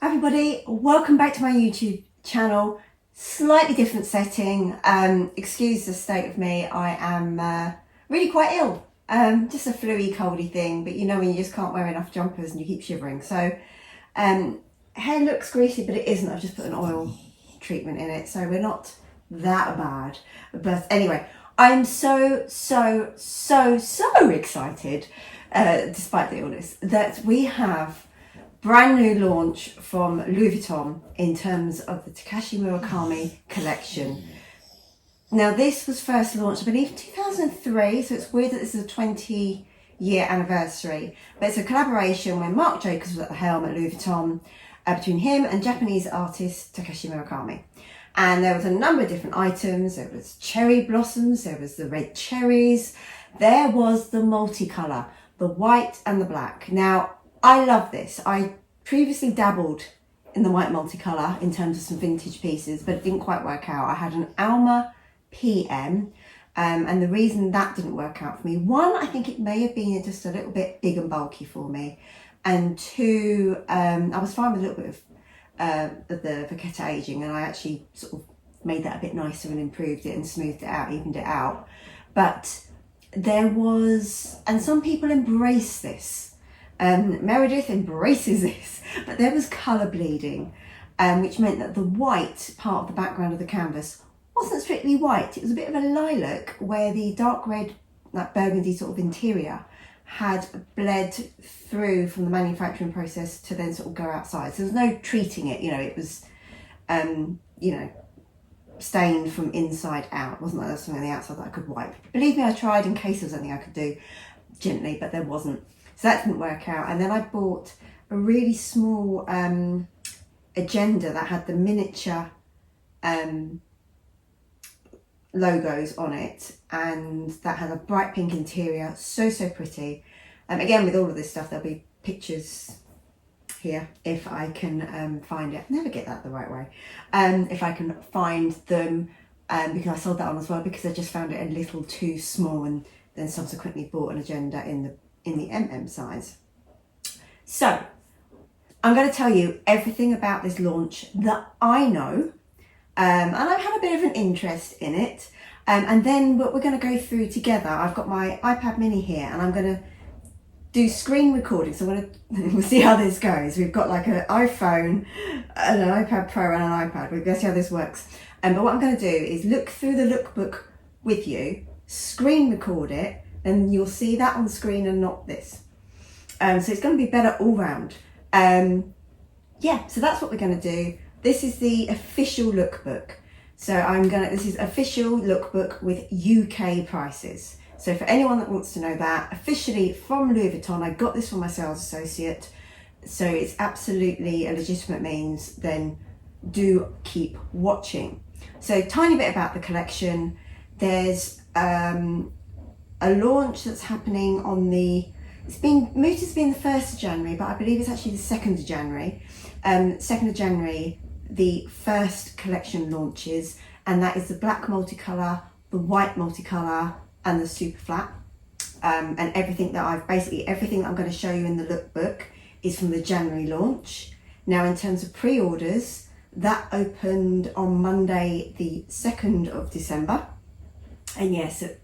Everybody, welcome back to my YouTube channel. Slightly different setting. Excuse the state of me. I am really quite ill. Just a flu-y, coldy thing, but you know when you just can't wear enough jumpers and you keep shivering. So hair looks greasy, but it isn't. I've just put an oil treatment in it, so we're not that bad. But anyway, I'm so excited, despite the illness, that we have brand new launch from Louis Vuitton in terms of the Takeshi Murakami collection. Now this was first launched, I believe, in 2003, so it's weird that this is a 20-year anniversary, but it's a collaboration when Marc Jacobs was at the helm at Louis Vuitton, between him and Japanese artist Takeshi Murakami. And there was a number of different items. There was cherry blossoms, there was the red cherries, there was the multicolour, the white and the black. Now, I love this. I previously dabbled in the white multicolour in terms of some vintage pieces, but it didn't quite work out. I had an Alma PM, and the reason that didn't work out for me, one, I think it may have been just a little bit big and bulky for me, and two, I was fine with a little bit of the Vachetta aging, and I actually sort of made that a bit nicer and improved it and smoothed it out, evened it out. But there was, and some people embrace this, Meredith embraces this, but there was colour bleeding, which meant that the white part of the background of the canvas wasn't strictly white. It was a bit of a lilac where the dark red, that burgundy sort of interior had bled through from the manufacturing process to then sort of go outside. So there was no treating it, it was, stained from inside out. It wasn't like there was something on the outside that I could wipe. Believe me, I tried in case there was anything I could do gently, but there wasn't. So that didn't work out. And then I bought a really small agenda that had the miniature logos on it, and that had a bright pink interior, so pretty. Again, with all of this stuff, there'll be pictures here if I can find it. I never get that the right way. If I can find them, because I sold that on as well because I just found it a little too small, and then subsequently bought an agenda in the MM size. So I'm going to tell you everything about this launch that I know, and I've had a bit of an interest in it, and then what we're going to go through together. I've got my iPad mini here, and I'm going to do screen recording, so we'll see how this goes. We've got like an iPhone, an iPad Pro and an iPad. We're going to see how this works. But what I'm going to do is look through the lookbook with you, screen record it, and you'll see that on the screen and not this. So it's going to be better all round. So that's what we're going to do. This is the official lookbook. So this is official lookbook with UK prices. So for anyone that wants to know that, officially from Louis Vuitton, I got this from my sales associate. So it's absolutely a legitimate means, then do keep watching. So tiny bit about the collection. There's a launch that's happening on it's been moved to being the 1st of January, but I believe it's actually the 2nd of January. 2nd of January, the first collection launches, and that is the black multicolour, the white multicolour, and the super flat. And everything that I'm going to show you in the lookbook is from the January launch. Now, in terms of pre-orders, that opened on Monday, the 2nd of December. And yes, at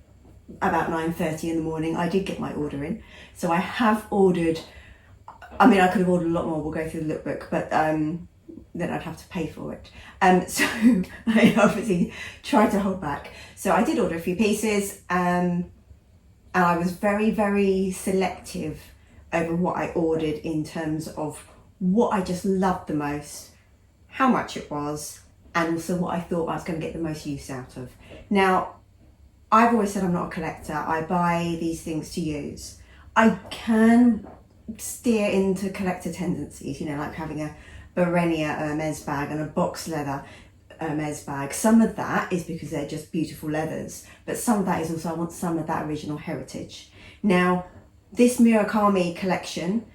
about 9:30 in the morning, I did get my order in. So I have ordered, I could have ordered a lot more, we'll go through the lookbook, but then I'd have to pay for it. So I obviously tried to hold back. So I did order a few pieces, and I was very selective over what I ordered in terms of what I just loved the most, how much it was, and also what I thought I was going to get the most use out of. Now, I've always said I'm not a collector. I buy these things to use. I can steer into collector tendencies, like having a Barenia Hermes bag and a box leather Hermes bag. Some of that is because they're just beautiful leathers, but some of that is also I want some of that original heritage. Now, this Murakami collection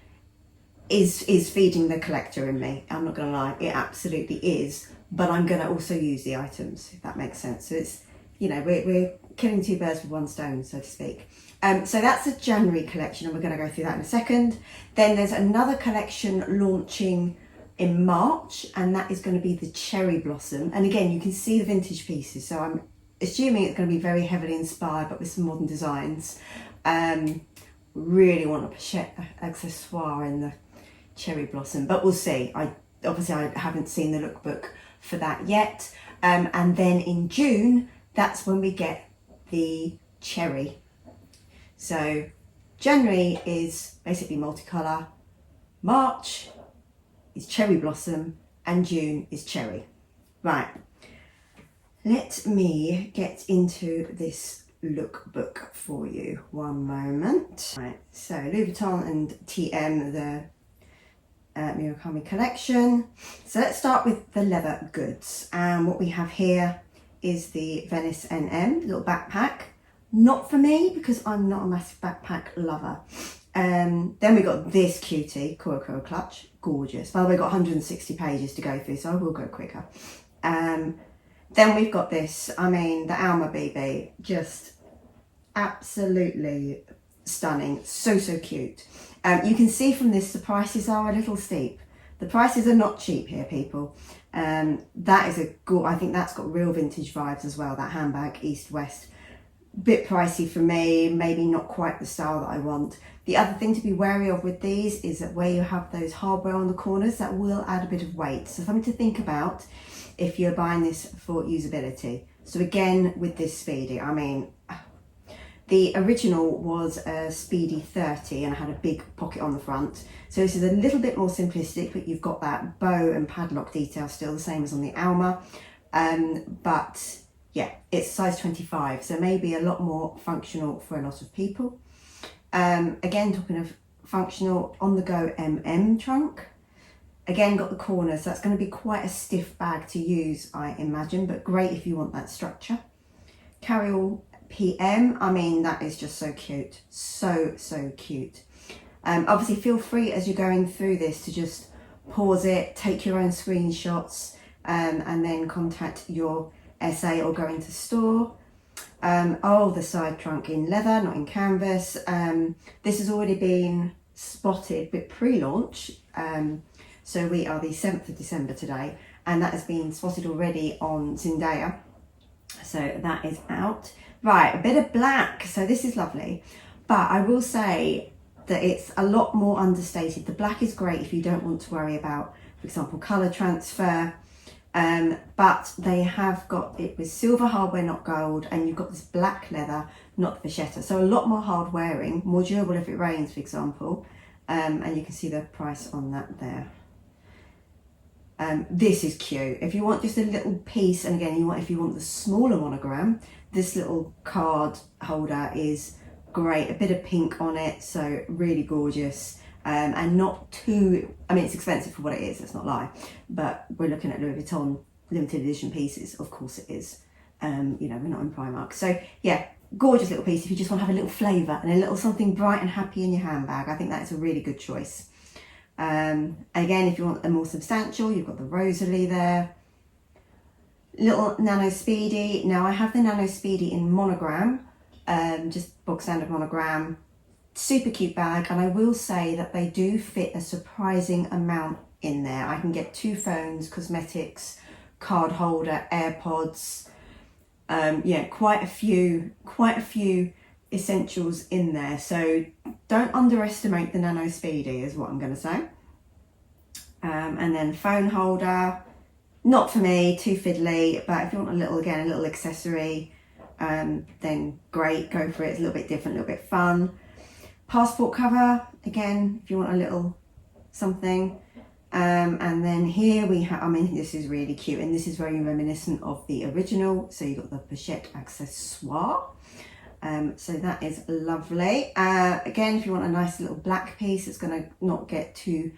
is feeding the collector in me. I'm not going to lie, it absolutely is, but I'm going to also use the items, if that makes sense. So it's, we're killing two birds with one stone, so to speak. So that's the January collection, and we're going to go through that in a second. Then there's another collection launching in March, and that is going to be the Cherry Blossom. And again, you can see the vintage pieces, so I'm assuming it's going to be very heavily inspired, but with some modern designs. Really want a pochette accessoire in the Cherry Blossom, but we'll see. I haven't seen the lookbook for that yet. And then in June, that's when we get the cherry. So January is basically multicolour, March is Cherry Blossom, and June is cherry. Right, let me get into this lookbook for you. One moment. Right, so Louis Vuitton and TM, the Murakami collection. So let's start with the leather goods, and what we have here is the Venice NM little backpack. Not for me because I'm not a massive backpack lover. Then we got this cutie, Coco clutch, gorgeous. By the way, got 160 pages to go through, so I will go quicker. Then we've got this, I mean, the Alma BB, just absolutely stunning, so cute. You can see from this the prices are a little steep. The prices are not cheap here, people. That is I think that's got real vintage vibes as well, that handbag, East-West. Bit pricey for me, maybe not quite the style that I want. The other thing to be wary of with these is that where you have those hardware on the corners, that will add a bit of weight. So something to think about if you're buying this for usability. So again, with this Speedy, I mean, the original was a Speedy 30 and had a big pocket on the front. So this is a little bit more simplistic, but you've got that bow and padlock detail still the same as on the Alma. But yeah, it's size 25, so maybe a lot more functional for a lot of people. Again, talking of functional, on the go trunk. Again, got the corners, so that's going to be quite a stiff bag to use, I imagine, but great if you want that structure. Carryall PM, I mean, that is just so cute, so cute. Obviously, feel free as you're going through this to just pause it, take your own screenshots, and then contact your SA or go into store. Oh, the side trunk in leather, not in canvas. This has already been spotted with pre-launch. So we are the 7th of December today, and that has been spotted already on Zendaya. So that is out. Right, a bit of black. So this is lovely, but I will say that it's a lot more understated. The black is great if you don't want to worry about, for example, colour transfer. But they have got it with silver hardware, not gold, and you've got this black leather, not the vachetta. So a lot more hard wearing, more durable if it rains, for example. And you can see the price on that there. This is cute. If you want just a little piece, and again, if you want the smaller monogram, this little card holder is great. A bit of pink on it, so really gorgeous. And not too, I mean, it's expensive for what it is, let's not lie, but we're looking at Louis Vuitton limited edition pieces, of course it is. You know, we're not in Primark. So yeah, gorgeous little piece if you just want to have a little flavour and a little something bright and happy in your handbag. I think that is a really good choice. Again, if you want a more substantial, you've got the Rosalie there. Little Nano Speedy. Now I have the Nano Speedy in monogram, just box standard monogram. Super cute bag, and I will say that they do fit a surprising amount in there. I can get 2 phones, cosmetics, card holder, AirPods. Yeah, quite a few essentials in there. So don't underestimate the Nano Speedy is what I'm going to say. And then phone holder, not for me, too fiddly, but if you want a little accessory, then great, go for it. It's a little bit different, a little bit fun. Passport cover, again, if you want a little something. And then here we have, I mean, this is really cute, and this is very reminiscent of the original. So you've got the pochette accessoire. So that is lovely. Again, if you want a nice little black piece, it's going to not get too,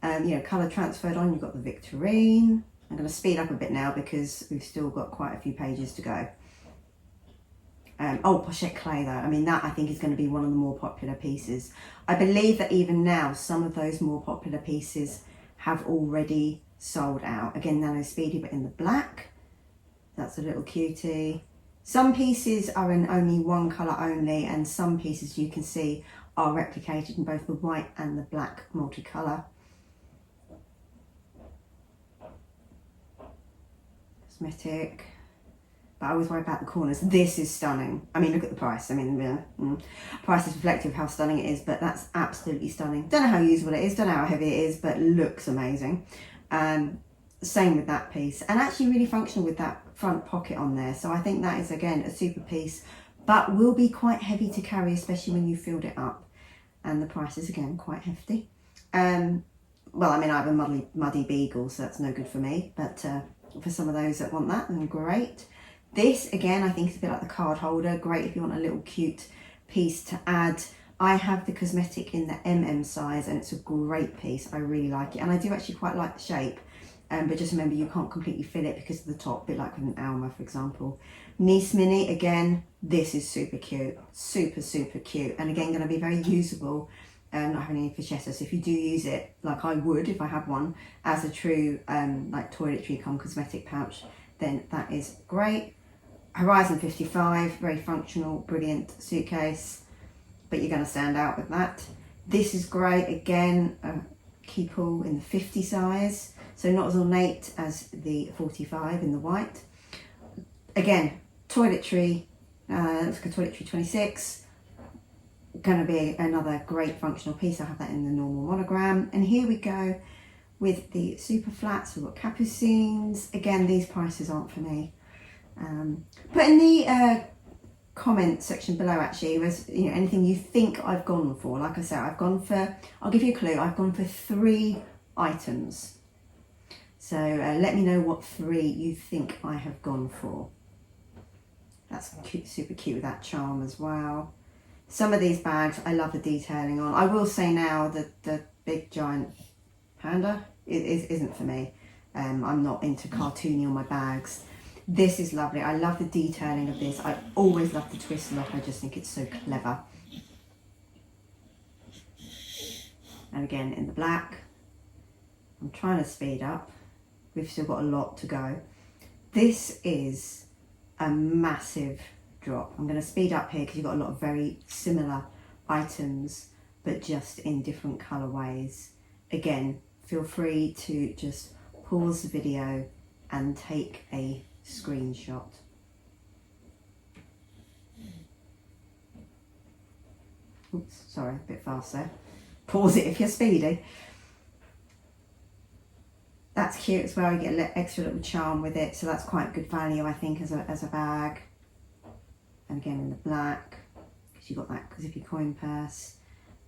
colour transferred on. You've got the Victorine. I'm going to speed up a bit now because we've still got quite a few pages to go. Pochette clay though, I mean, that I think is going to be one of the more popular pieces. I believe that even now some of those more popular pieces have already sold out. Again, Nano Speedy, but in the black. That's a little cutie. Some pieces are in only one colour only, and some pieces you can see are replicated in both the white and the black multicolour. cosmetic, but I always worry about the corners. This is stunning. I mean, look at the price. I mean, price is reflective of how stunning it is, but that's absolutely stunning. Don't know how usable it is, don't know how heavy it is, but looks amazing. Same with that piece, and actually really functional with that front pocket on there. So I think that is, again, a super piece, but will be quite heavy to carry, especially when you filled it up. And the price is, again, quite hefty. Well, I mean, I have a muddy beagle, so that's no good for me, but for some of those that want that, then great. This, again, I think is a bit like the card holder. Great if you want a little cute piece to add. I have the cosmetic in the MM size, and it's a great piece. I really like it, and I do actually quite like the shape. But just remember, you can't completely fill it because of the top, a bit like with an Alma, for example. Nice Mini, again, this is super cute. Super, super cute. And again, going to be very usable, not having any fichetta. So if you do use it, like I would if I had one, as a true like toiletry cum cosmetic pouch, then that is great. Horizon 55, very functional, brilliant suitcase, but you're going to stand out with that. This is great, again, a keypull in the 50 size. So not as ornate as the 45 in the white. Again, toiletry, looks like a toiletry 26. Gonna be another great functional piece. I have that in the normal monogram. And here we go with the super flats. We've got capucines. Again, these prices aren't for me. Put in the comment section below, actually, was anything you think I've gone for. Like I said, I'll give you a clue, I've gone for 3 items. So let me know what 3 you think I have gone for. That's cute, super cute with that charm as well. Some of these bags, I love the detailing on. I will say now that the big giant panda isn't for me. I'm not into cartoony on my bags. This is lovely. I love the detailing of this. I always love the twist lock. I just think it's so clever. And again, in the black. I'm trying to speed up. We've still got a lot to go. This is a massive drop. I'm going to speed up here because you've got a lot of very similar items, but just in different colorways. Again, feel free to just pause the video and take a screenshot. Oops, sorry, a bit fast there. Pause it if you're speedy. That's cute as well. You get a extra little charm with it, so that's quite good value, I think, as a bag. And again in the black, because you've got that zippy coin purse.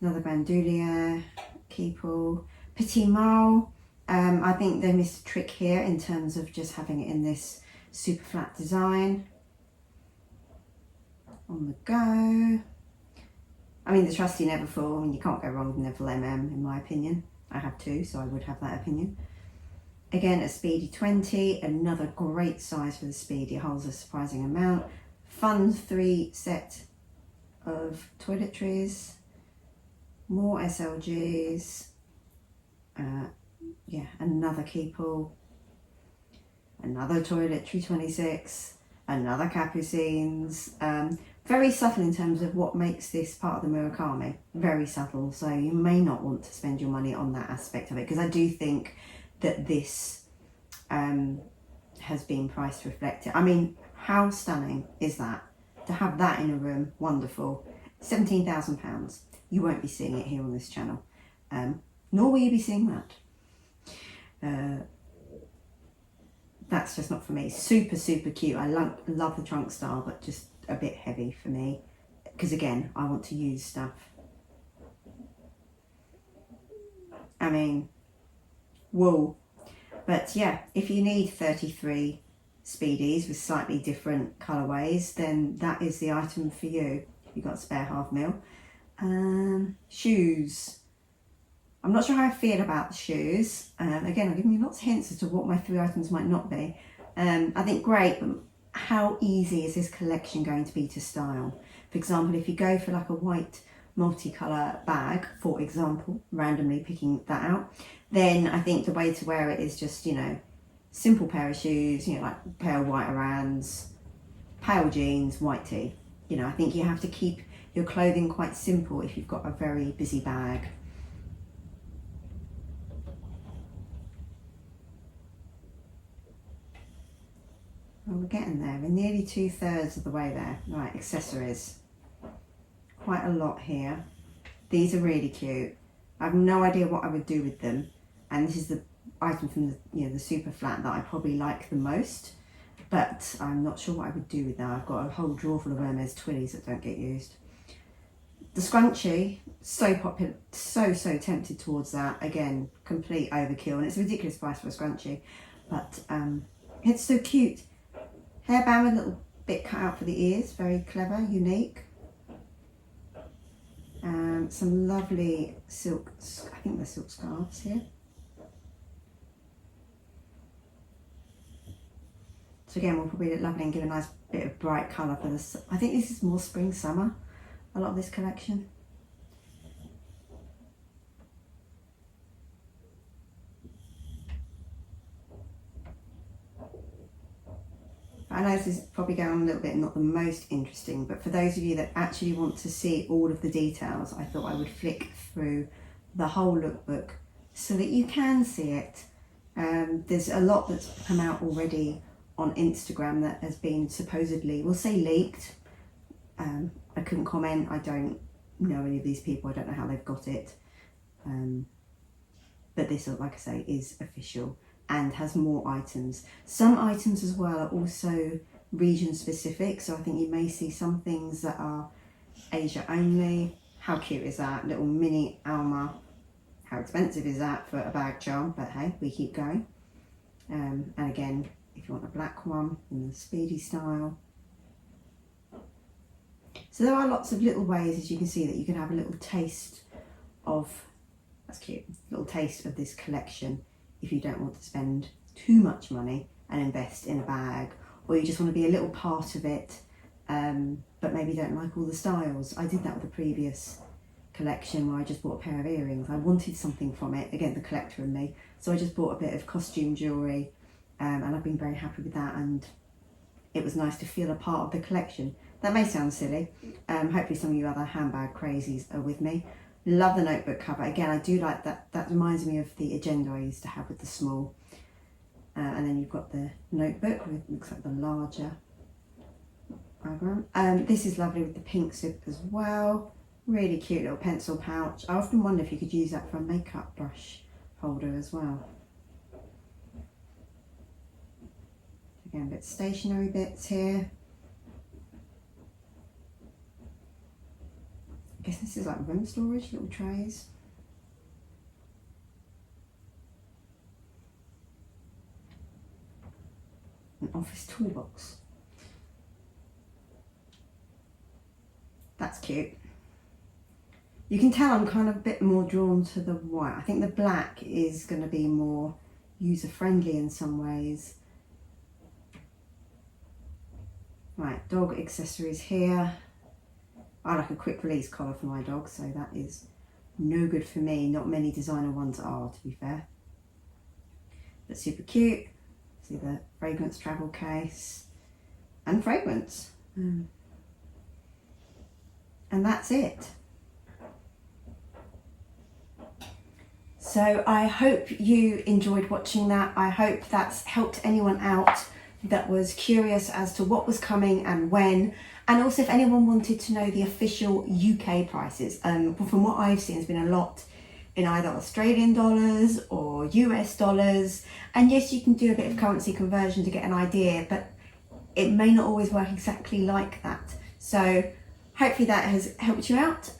Another bandoulière, keypull, petit mal. I think they missed a trick here in terms of just having it in this super flat design. On the go. I mean, the trusty Neverfull. I mean, you can't go wrong with Neville MM, in my opinion. I have 2, so I would have that opinion. Again, a Speedy 20, another great size for the Speedy, it holds a surprising amount. Fun 3 set of toiletries, more SLGs, yeah, another keypull, another toiletry 26, another capucines. Very subtle in terms of what makes this part of the Murakami, very subtle, so you may not want to spend your money on that aspect of it, because I do think that this has been priced reflected. I mean, how stunning is that? To have that in a room, wonderful. £17,000. You won't be seeing it here on this channel, nor will you be seeing that. That's just not for me. Super, super cute. I love the trunk style, but just a bit heavy for me. Because again, I want to use stuff. I mean, wool. But yeah, if you need 33 Speedies with slightly different colourways, then that is the item for you. You've got a spare £500. Shoes. I'm not sure how I feel about the shoes. Again, I've given you lots of hints as to what my 3 items might not be. I think great, but how easy is this collection going to be to style? For example, if you go for like a white multicolour bag, for example, randomly picking that out, then I think the way to wear it is just, simple pair of shoes, like pair of white Arans, pale jeans, white tee. I think you have to keep your clothing quite simple if you've got a very busy bag. Well, we're getting there. We're nearly 2/3 of the way there. Right, accessories. Quite a lot here. These are really cute. I have no idea what I would do with them. And this is the item from the, the super flat that I probably like the most. But I'm not sure what I would do with that. I've got a whole drawer full of Hermes Twillies that don't get used. The scrunchie, so popular, so tempted towards that. Again, complete overkill, and it's a ridiculous price for a scrunchie. But it's so cute. Hairband with a little bit cut out for the ears, very clever, unique. Some lovely silk, I think they're silk scarves here. So again, will probably look lovely and give a nice bit of bright colour for this. I think this is more spring, summer, a lot of this collection. I know this is probably going on a little bit not the most interesting, but for those of you that actually want to see all of the details, I thought I would flick through the whole lookbook so that you can see it. There's a lot that's come out already on Instagram that has been supposedly, we'll say leaked. I couldn't comment. I don't know any of these people. I don't know how they've got it. But this, like I say, is official and has more items. Some items as well are also region specific. So I think you may see some things that are Asia only. How cute is that? Little mini Alma. How expensive is that for a bag charm? But hey, we keep going. And again, if you want a black one in the speedy style. So there are lots of little ways, as you can see, that you can have a little taste of, that's cute, little taste of this collection if you don't want to spend too much money and invest in a bag, or you just want to be a little part of it, but maybe don't like all the styles. I did that with the previous collection where I just bought a pair of earrings. I wanted something from it, again, the collector in me, so I just bought a bit of costume jewellery, and I've been very happy with that, and it was nice to feel a part of the collection. That may sound silly. Hopefully some of you other handbag crazies are with me. Love the notebook cover. Again, I do like that. That reminds me of the agenda I used to have with the small. And then you've got the notebook with, looks like the larger diagram. This is lovely with the pink zip as well. Really cute little pencil pouch. I often wonder if you could use that for a makeup brush holder as well. Again, a bit stationery bits here. I guess this is like room storage, little trays. An office toolbox. That's cute. You can tell I'm kind of a bit more drawn to the white. I think the black is going to be more user-friendly in some ways. Right, dog accessories here. I like a quick release collar for my dog, so that is no good for me. Not many designer ones are, to be fair. But super cute. See the fragrance travel case and fragrance. And that's it. So I hope you enjoyed watching that. I hope that's helped anyone out that was curious as to what was coming and when, and also if anyone wanted to know the official UK prices. From what I've seen, there's been a lot in either Australian dollars or US dollars, and yes, you can do a bit of currency conversion to get an idea, but it may not always work exactly like that. So hopefully that has helped you out.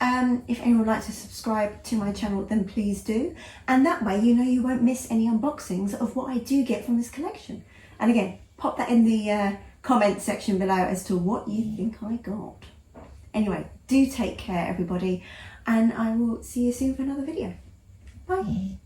If anyone would like to subscribe to my channel, then please do, and that way you know you won't miss any unboxings of what I do get from this collection. And again, pop that in the comment section below as to what you think I got. Anyway, do take care everybody, and I will see you soon for another video. Bye.